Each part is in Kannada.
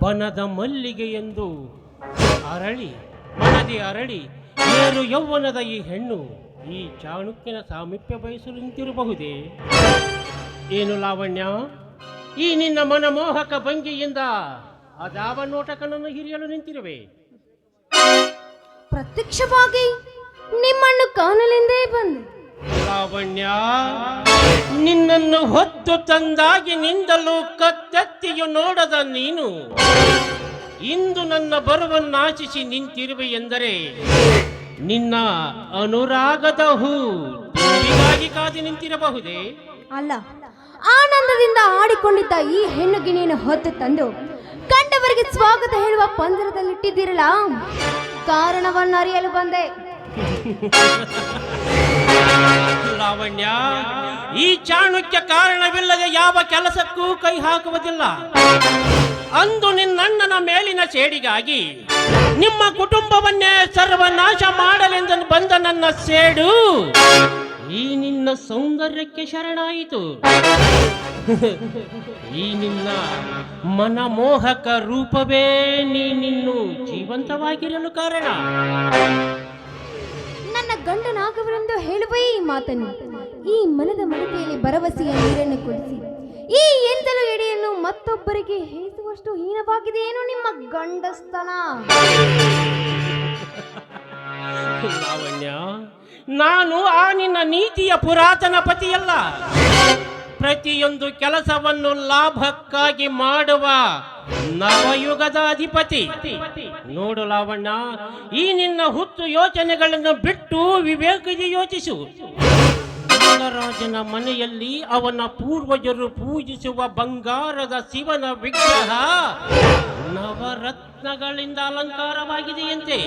ಬನದ ಮಲ್ಲಿಗೆ ಎಂದು ಅರಳಿ ಮನದಿ ಅರಳಿ ಏರು ಯೌವನದ ಈ ಹೆಣ್ಣು ಈ ಚಾಣುಕ್ಯನ ಸಾಮೀಪ್ಯ ಬಯಸಲು ನಿಂತಿರಬಹುದೇ? ಏನು ಲಾವಣ್ಯ, ಈ ನಿನ್ನ ಮನಮೋಹಕ ಭಂಗಿಯಿಂದ ಅದಾವ ನೋಟಕನನ್ನು ಹಿರಿಯಲು ನಿಂತಿರುವೆ? ಪ್ರತ್ಯಕ್ಷವಾಗಿ ನಿಮ್ಮನ್ನು ಕಾಣಲೆಂದೇ ಬಂದೆ. ಲಾವಣ್ಯ, ನಿನ್ನನ್ನು ಹೊತ್ತು ತಂದಾಗಿ ನಿಂದಲು ಕತ್ತೆತ್ತಿಯು ನೋಡದ ನೀನು ಇಂದು ನನ್ನ ಬರುವನ್ನಾಶಿಸಿ ನಿಂತಿರುವೆ ಎಂದರೆ ನಿನ್ನ ಅನುರಾಗದ ಹೂ ತುಂಬಿಗಾಗಿ ಕಾದು ನಿಂತಿರಬಹುದೇ? ಅಲ್ಲ, ಆನಂದದಿಂದ ಆಡಿಕೊಂಡಿದ್ದ ಈ ಹೆಣ್ಣು ಗಿಣಿಯನ್ನು ಹೊತ್ತು ತಂದು ಕಂಡವರಿಗೆ ಸ್ವಾಗತ ಹೇಳುವ ಪಂಜರದಲ್ಲಿಟ್ಟಿದ್ದೀರಲ್ಲ, ಕಾರಣವನ್ನು ಅರಿಯಲು ಬಂದೆ. ಲಾವಣ್ಯ, ಈ ಚಾಣುಕ್ಯ ಕಾರಣವಿಲ್ಲದೆ ಯಾವ ಕೆಲಸಕ್ಕೂ ಕೈ ಹಾಕುವುದಿಲ್ಲ. ಅಂದು ನಿನ್ನಣ್ಣನ ಮೇಲಿನ ಸೇಡಿಗಾಗಿ ನಿಮ್ಮ ಕುಟುಂಬವನ್ನೇ ಸರ್ವನಾಶ ಮಾಡಲೆಂದು ಬಂದ ನನ್ನ ಸೇಡು ಈ ನಿನ್ನ ಸೌಂದರ್ಯಕ್ಕೆ ಶರಣಾಯಿತು. ಈ ನಿನ್ನ ಮನಮೋಹಕ ರೂಪವೇ ನೀನಿನ್ನು ಜೀವಂತವಾಗಿರಲು ಕಾರಣ. ನನ್ನ ಗಂಡನಾಗವರೆಂದು ಹೇಳುವ ಈ ಮಾತನ್ನು ಈ ಮನದ ಮಡಿಕೆಯಲ್ಲಿ ಭರವಸೆಯ ನೀರನ್ನು ಕುಡಿಸಿ ಈ ಎಂದಲು ಎಡೆಯನ್ನು ಮತ್ತೊಬ್ಬರಿಗೆ ಹೇಸುವಷ್ಟು ಹೀನವಾಗಿದೆಯೇನು ನಿಮ್ಮ ಗಂಡಸ್ತನ? ಲಾವಣ್ಯ, ನಾನು ಆ ನಿನ್ನ ನೀತಿಯ ಪುರಾತನ ಪತಿಯಲ್ಲ. ಪ್ರತಿಯೊಂದು ಕೆಲಸವನ್ನು ಲಾಭಕ್ಕಾಗಿ ಮಾಡುವ ನವಯುಗದ ಅಧಿಪತಿ. ನೋಡು ಲಾವಣ್ಯ, ಈ ನಿನ್ನ ಹುಟ್ಟು ಯೋಚನೆಗಳನ್ನು ಬಿಟ್ಟು ವಿವೇಕದಿ ಯೋಚಿಸು. ರಾಜನ ಮನೆಯಲ್ಲಿ ಅವನ ಪೂರ್ವಜರು ಪೂಜಿಸುವ ಬಂಗಾರದ ಶಿವನ ವಿಗ್ರಹ ನವರತ್ನಗಳಿಂದ ಅಲಂಕಾರವಾಗಿದೆಯಂತೆ.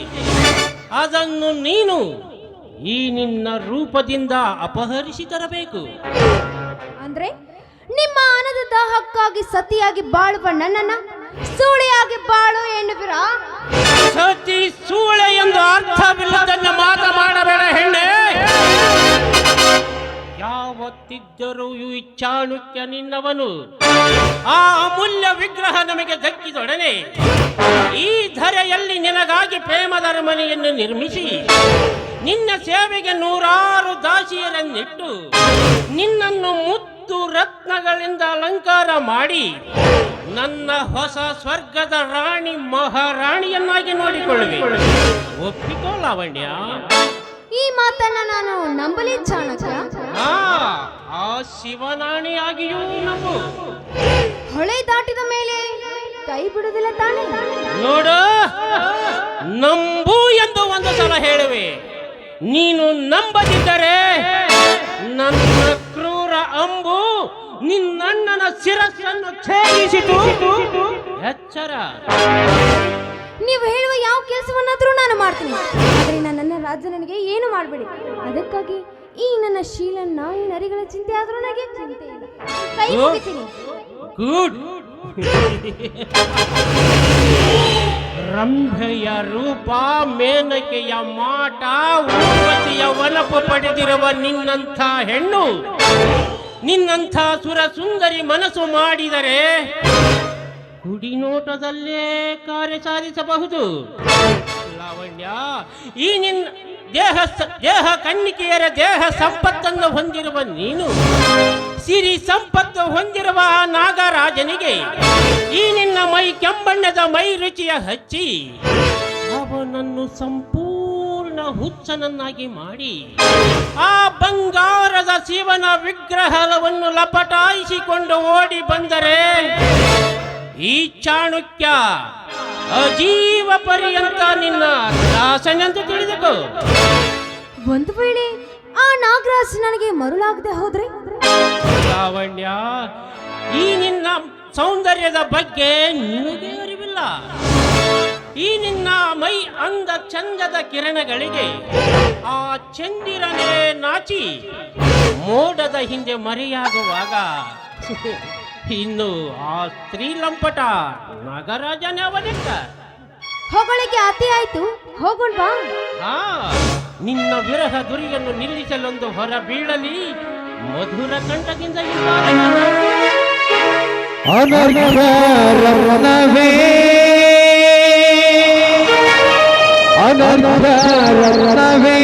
ಅದನ್ನು ನೀನು ಈ ನಿನ್ನ ರೂಪದಿಂದ ಅಪಹರಿಸಿ ತರಬೇಕು. ಅಂದ್ರೆ ನಿಮ್ಮ ಹಣದ ದಾಹಕ್ಕಾಗಿ ಸತಿಯಾಗಿ ಬಾಳುವ ನನ್ನನ್ನ ಸೂಳೆಯಾಗಿ ಬಾಳು ಎನ್ನುವಿರ? ಸತಿ ಸೂಳೆ ಎಂದು ಅರ್ಥವಿಲ್ಲದನ್ನ ಮಾತನಾಡಬೇಡ ಹೆಣ್ಣೆ. ಯಾವತ್ತಿದ್ದರೂ ಈ ಚಾಣುಕ್ಯ ನಿನ್ನವನು. ಆ ಅಮೂಲ್ಯ ವಿಗ್ರಹ ನಮಗೆ ದಕ್ಕಿದೊಡನೆ ಈ ಧರೆಯಲ್ಲಿ ನಿನಗಾಗಿ ಪ್ರೇಮದ ಅರಮನೆಯನ್ನು ನಿರ್ಮಿಸಿ ನಿನ್ನ ಸೇವೆಗೆ 100 ದಾಸಿಯರನ್ನಿಟ್ಟು ನಿನ್ನನ್ನು ಮುತ್ತು ರತ್ನಗಳಿಂದ ಅಲಂಕಾರ ಮಾಡಿ ನನ್ನ ಹೊಸ ಸ್ವರ್ಗದ ರಾಣಿ ಮಹಾರಾಣಿಯನ್ನಾಗಿ ನೋಡಿಕೊಳ್ಳುವೆ. ಒಪ್ಪಿಕೋ ಲಾವಣ್ಯ? ಈ ಮಾತನ್ನ ನಾನು ನಂಬಲಿ ಚಾಣಕ್ಯ. ಆ ಶಿವನಾಣಿಯಾಗಿಯೂ ನಂಬು. ಹೊಳೆ ದಾಟಿದ ಮೇಲೆ ಕೈ ಬಿಡುವುದಿಲ್ಲ ತಾನೇ? ನೋಡು, ನಂಬು ಎಂದು ಒಂದು ಸಲ ಹೇಳುವೆ. ನೀನು ನಂಬದಿದ್ದರೆ ನನ್ನ ಕ್ರೂರ ಅಂಬು ನಿನ್ನಣ್ಣನ ಶಿರಸ್ಸನ್ನು ಛೇದಿಸಿತು. ಎಚ್ಚರ. ನೀವು ಹೇಳುವ ಯಾವ ಕೆಲಸವನ್ನಾದರೂ ನಾನು ಮಾಡ್ತೀನಿ, ಆದರೆ ನನ್ನ ರಾಜ ನನಗೆ ಏನು ಮಾಡಬೇಡಿ. ಅದಕ್ಕಾಗಿ ಈ ನನ್ನ ಶೀಲ ನಾಯಿ ನರಿಗಳ ಚಿಂತೆ ಆದರೂ ನನಗೆ ಚಿಂತೆ ಇಲ್ಲ. ಕೈ ಮುಗಿತೀನಿ. ಗುಡ್. ರಂಭೆಯ ರೂಪ, ಮೇನಕೆಯ ಮಾಟ, ಊರ್ವಶಿಯ ಒನಪು ಪಡೆದಿರುವ ನಿನ್ನಂಥ ಹೆಣ್ಣು ನಿನ್ನಂಥ ಸುರ ಸುಂದರಿ ಮನಸ್ಸು ಮಾಡಿದರೆ ಕುಡಿನೋಟದಲ್ಲೇ ಕಾರ್ಯ ಸಾಧಿಸಬಹುದು. ಲಾವಣ್ಯ, ಈ ನಿನ್ನ ದೇಹ ಕನ್ನಿಕೆಯರ ದೇಹ ಸಂಪತ್ತನ್ನು ಹೊಂದಿರುವ ನೀನು ಸಿರಿ ಸಂಪತ್ತು ಹೊಂದಿರುವ ನಾಗರಾಜನಿಗೆ ಈ ನಿನ್ನ ಮೈ ಕೆಂಬಣ್ಣದ ಮೈ ರುಚಿಯ ಹಚ್ಚಿ ಅವನನ್ನು ಸಂಪೂರ್ಣ ಹುಚ್ಚನನ್ನಾಗಿ ಮಾಡಿ ಆ ಬಂಗಾರದ ಶಿವನ ವಿಗ್ರಹವನ್ನು ಲಪಟಾಯಿಸಿಕೊಂಡು ಓಡಿ ಬಂದರೆ ಈ ಚಾಣುಕ್ಯ ಅಜೀವ ಪರ್ಯಂತ ನಿನ್ನ ದಾಸನೆಂದು ತಿಳಿದುಕೋ. ಒಂದು ವೇಳೆ ಆ ನಾಗರಾಜ್ ನನಗೆ ಮರುಳಾಗದೆ ಹೋದ್ರೆ? ಲಾವಣ್ಯ, ಈ ನಿನ್ನ ಸೌಂದರ್ಯದ ಬಗ್ಗೆ ನಿನಗೆ ಅರಿವಿಲ್ಲ. ಈ ನಿನ್ನ ಮೈ ಅಂದ ಚಂದದ ಕಿರಣಗಳಿಗೆ ಆ ಚಂದಿರನೇ ನಾಚಿ ಮೋಡದ ಹಿಂದೆ ಮರೆಯಾಗುವಾಗ ಇನ್ನು ಆ ಸ್ತ್ರೀ ಲಂಪಟ ನಾಗರಾಜನೇ ಅವನಿದ್ದ. ಹೊಗಳಿಗೆ ಅತಿ ಆಯ್ತು, ಹೋಗೋಣವಾ? ನಿನ್ನ ವಿರಹ ದುರಿಯನ್ನು ನಿಲ್ಲಿಸಲೊಂದು ಹೊರ ಬೀಳಲಿ ಮಧುರ ಕಂಠದಿಂದ ಅನರ್ಥ ರತ್ನವೇ ಅನರ್ಥ ರತ್ನವೇ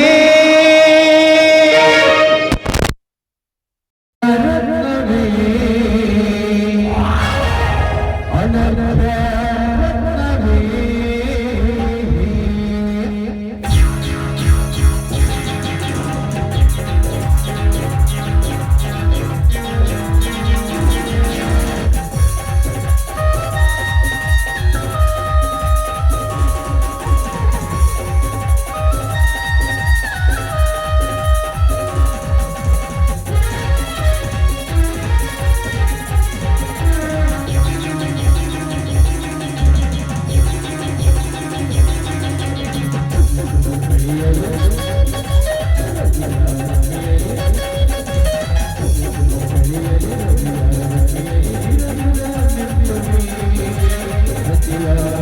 Yeah.